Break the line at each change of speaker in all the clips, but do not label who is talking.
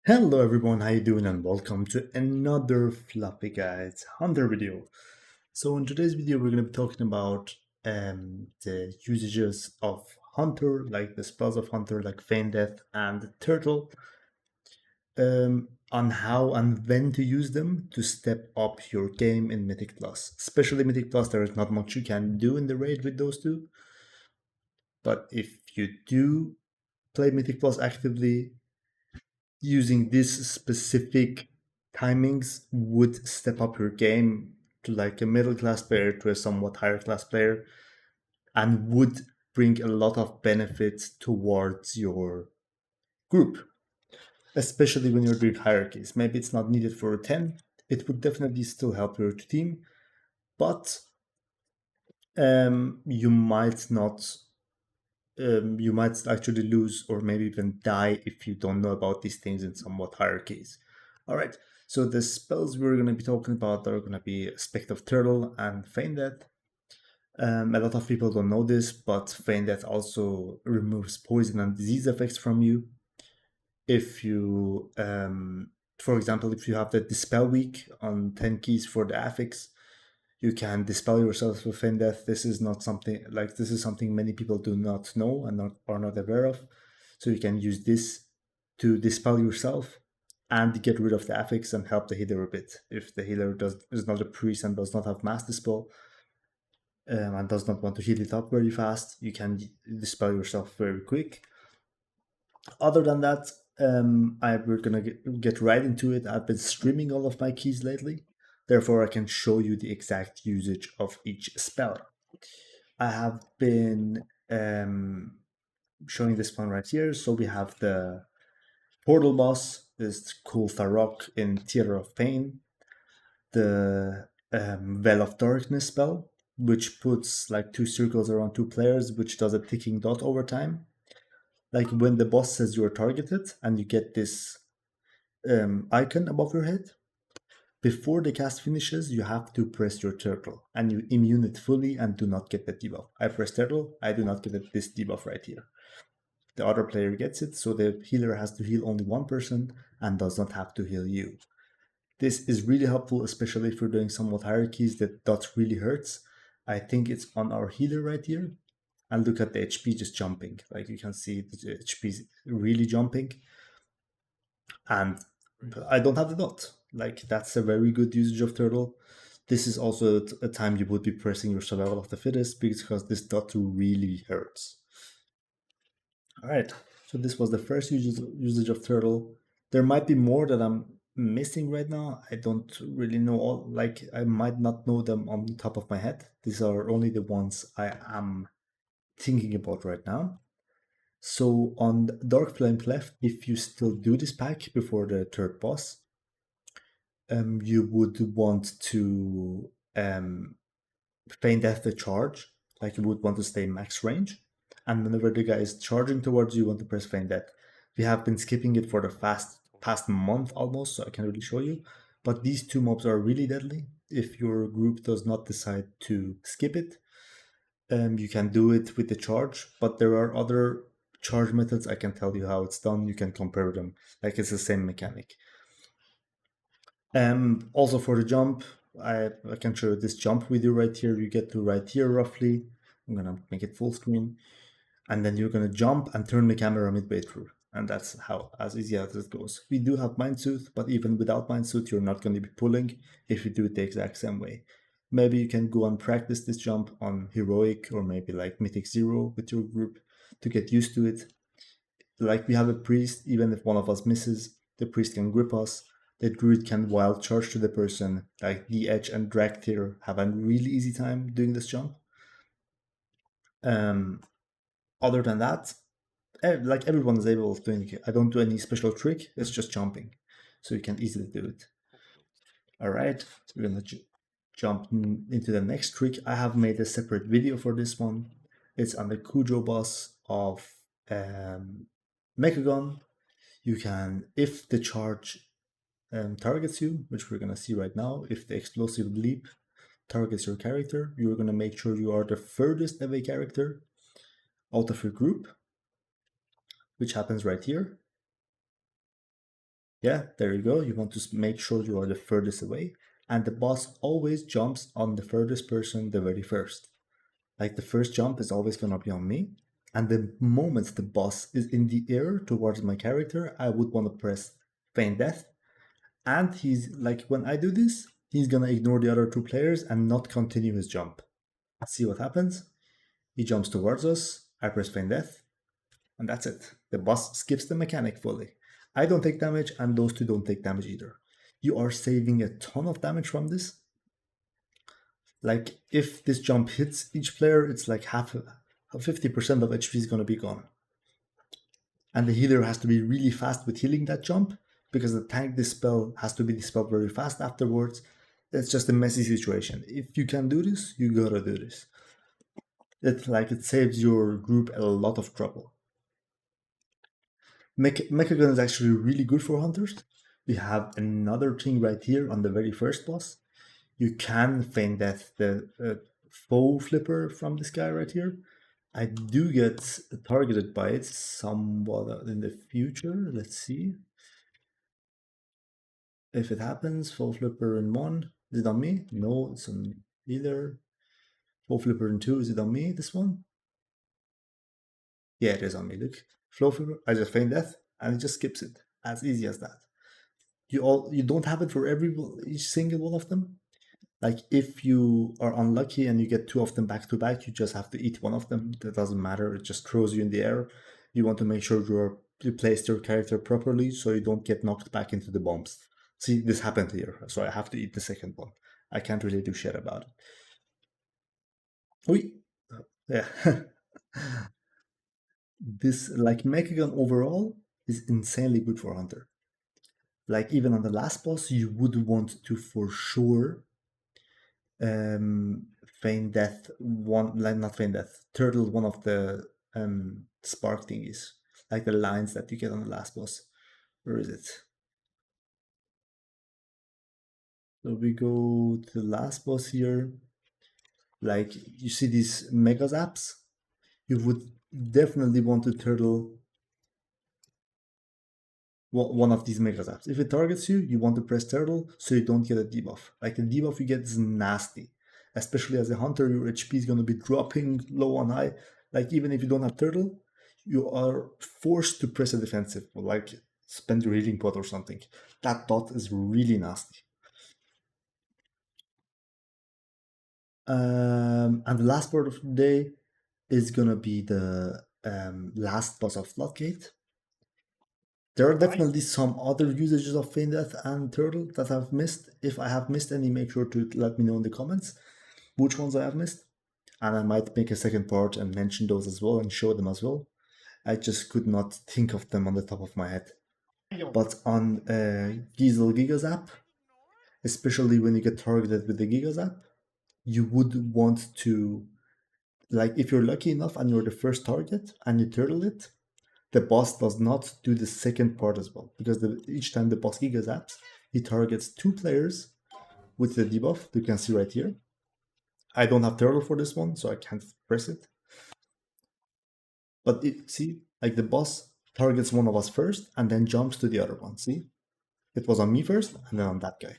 Hello everyone, how you doing and welcome to another Fluffy Guides Hunter video. So in today's video we're going to be talking about the usages of Hunter, like the spells of Hunter like Feign Death and Turtle, on how and when to use them to step up your game in Mythic Plus. Especially Mythic Plus, there is not much you can do in the raid with those two, but if you do play Mythic Plus actively, using these specific timings would step up your game to like a middle class player to a somewhat higher class player and would bring a lot of benefits towards your group, especially when you're doing hierarchies. Maybe it's not needed for a 10, it would definitely still help your team, but you might not. You might actually lose or maybe even die if you don't know about these things in somewhat hierarchies. All right, so the spells we're going to be talking about are going to be Spec of Turtle and Feign Death. A lot of people don't know this, but Feign Death also removes poison and disease effects from you. If you, for example, if you have the Dispel week on 10 keys for the affix, you can dispel yourself with Feign Death. This is not something like this is something many people do not know and are not aware of. So you can use this to dispel yourself and get rid of the affix and help the healer a bit. If the healer is not a priest and does not have mass dispel and does not want to heal it up very fast, you can dispel yourself very quick. Other than that, we're gonna get right into it. I've been streaming all of my keys lately, therefore I can show you the exact usage of each spell. I have been showing this one right here. So we have the Portal boss, this cool Tharok in Theater of Pain, the Well of Darkness spell, which puts like two circles around two players, which does a ticking dot over time. Like when the boss says you're targeted and you get this icon above your head, before the cast finishes, you have to press your turtle and you immune it fully and do not get the debuff. I press turtle, I do not get this debuff right here. The other player gets it, so the healer has to heal only one person and does not have to heal you. This is really helpful, especially if you're doing somewhat hierarchies that dot really hurts. I think it's on our healer right here. And look at the HP just jumping. Like you can see the HP is really jumping. And I don't have the dot. Like that's a very good usage of turtle. This is also a time you would be pressing your survival of the fittest because this dot really hurts. All right, so this was the first usage of turtle. There might be more that I'm missing right now. I don't really know all, like I might not know them on the top of my head. These are only the ones I am thinking about right now. So on Dark Flame Cleft, if you still do this pack before the third boss, you would want to feign death the charge, like you would want to stay max range. And whenever the guy is charging towards you, you want to press feign death. We have been skipping it for the past month almost, so I can't really show you. But these two mobs are really deadly. If your group does not decide to skip it, you can do it with the charge, but there are other charge methods. I can tell you how it's done. You can compare them. Like it's the same mechanic. Also for the jump, I can show you this jump we do right here. You get to right here roughly. I'm gonna make it full screen. And then you're gonna jump and turn the camera midway through. And that's how as easy as it goes. We do have Mindsuit, but even without Mindsuit, you're not gonna be pulling if you do it the exact same way. Maybe you can go and practice this jump on Heroic or maybe like Mythic Zero with your group to get used to it. Like we have a priest, even if one of us misses, the priest can grip us. The druid can wild charge to the person. Like the edge and drag tier have a really easy time doing this jump. Um, Other than that, like everyone is able of doing it. I don't do any special trick. It's just jumping, so you can easily do it. All right, so we're gonna jump into the next trick. I have made a separate video for this one. It's on the Cujo boss of Mechagon. You can, if the charge targets you, which we're gonna see right now, if the explosive leap targets your character, you're gonna make sure you are the furthest away character out of your group, which happens right here. Yeah, there you go. You want to make sure you are the furthest away. And the boss always jumps on the furthest person the very first. Like the first jump is always going to be on me. And the moment the boss is in the air towards my character, I would want to press feign death. And he's like, when I do this, he's going to ignore the other two players and not continue his jump. See what happens? He jumps towards us. I press feign death. And that's it. The boss skips the mechanic fully. I don't take damage, and those two don't take damage either. You are saving a ton of damage from this. Like, if this jump hits each player, it's like 50% of HP is going to be gone. And the healer has to be really fast with healing that jump, because the tank this spell has to be dispelled very fast afterwards. It's just a messy situation. If you can do this, you gotta do this. It saves your group a lot of trouble. Mechagon is actually really good for hunters. We have another thing right here on the very first boss. You can feign death the foe flipper from this guy right here. I do get targeted by it somewhat in the future. Let's see if it happens. Foe flipper in 1. Is it on me? No, it's on either. Foe flipper in 2. Is it on me, this one? Yeah, it is on me. Look. Flow flipper. I just feign death and it just skips it. As easy as that. You don't have it for each single one of them. Like if you are unlucky and you get 2 of them back to back, you just have to eat one of them. That doesn't matter. It just throws you in the air. You want to make sure you placed your character properly so you don't get knocked back into the bombs. See, this happened here, so I have to eat the second one. I can't really do shit about it. Oui. Yeah. This, like, Mechagon overall is insanely good for Hunter. Like, even on the last boss, you would want to for sure feign death one, like not feign death, turtle one of the spark thingies, like the lines that you get on the last boss. Where is it? So we go to the last boss here. Like, you see these mega zaps, you would definitely want to turtle one of these mega zaps. If it targets you, you want to press turtle so you don't get a debuff. Like, the debuff you get is nasty. Especially as a hunter, your HP is going to be dropping low on high. Like, even if you don't have turtle, you are forced to press a defensive, or like spend your healing pot or something. That dot is really nasty. And the last part of the day is gonna be the last boss of Floodgate. There are definitely some other usages of Feign Death and Turtle that I've missed. If I have missed any, make sure to let me know in the comments which ones I have missed. And I might make a second part and mention those as well and show them as well. I just could not think of them on the top of my head. But on Giesel Gigazap, especially when you get targeted with the Gigazap, you would want to, like, if you're lucky enough and you're the first target and you turtle it, the boss does not do the second part as well, because each time the boss Giga zaps, he targets 2 players with the debuff you can see right here. I don't have turtle for this one, so I can't press it. But see, like, the boss targets one of us first and then jumps to the other one. See, it was on me first and then on that guy.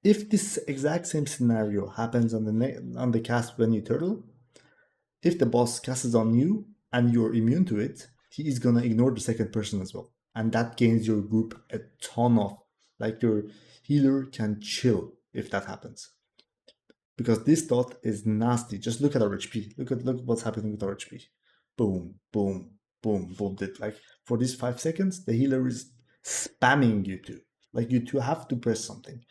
If this exact same scenario happens on the cast when you turtle, if the boss casts on you and you're immune to it, he is gonna ignore the second person as well. And that gains your group a ton of, like, your healer can chill if that happens. Because this dot is nasty. Just look at our HP. Look what's happening with our HP. Boom, boom, boom, boom. Like, for these 5 seconds, the healer is spamming you two. Like, you two have to press something.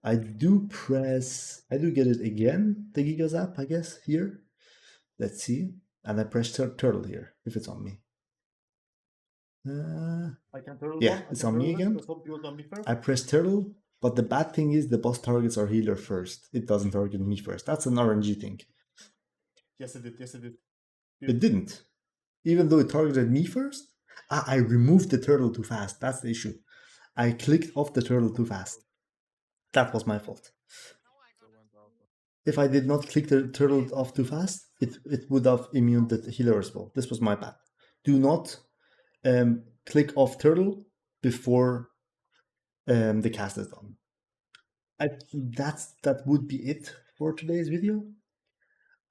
I do get it again, the Giga Zap, I guess, here. Let's see. And I press turtle here, if it's on me. Yeah, it's on me again. I press turtle, but the bad thing is the boss targets our healer first. It doesn't target me first. That's an RNG thing.
Yes, it did. Yes, it did.
It didn't. Even though it targeted me first, I removed the turtle too fast. That's the issue. I clicked off the turtle too fast. That was my fault. If I did not click the turtle off too fast, it would have immune the healer as well. This was my bad. Do not click off turtle before the cast is done. That would be it for today's video.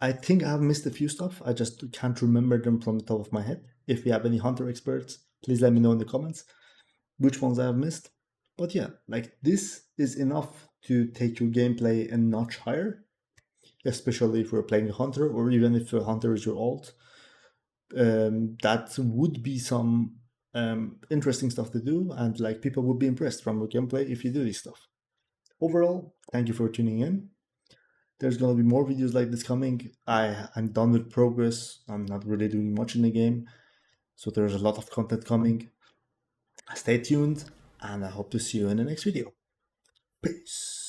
I think I have missed a few stuff. I just can't remember them from the top of my head. If you have any hunter experts, please let me know in the comments which ones I have missed. But yeah, like this is enough to take your gameplay a notch higher, especially if you're playing a hunter, or even if a hunter is your alt. That would be some interesting stuff to do, and like people would be impressed from your gameplay if you do this stuff. Overall, thank you for tuning in. There's gonna be more videos like this coming. I'm done with progress. I'm not really doing much in the game, so there's a lot of content coming. Stay tuned, and I hope to see you in the next video. Peace.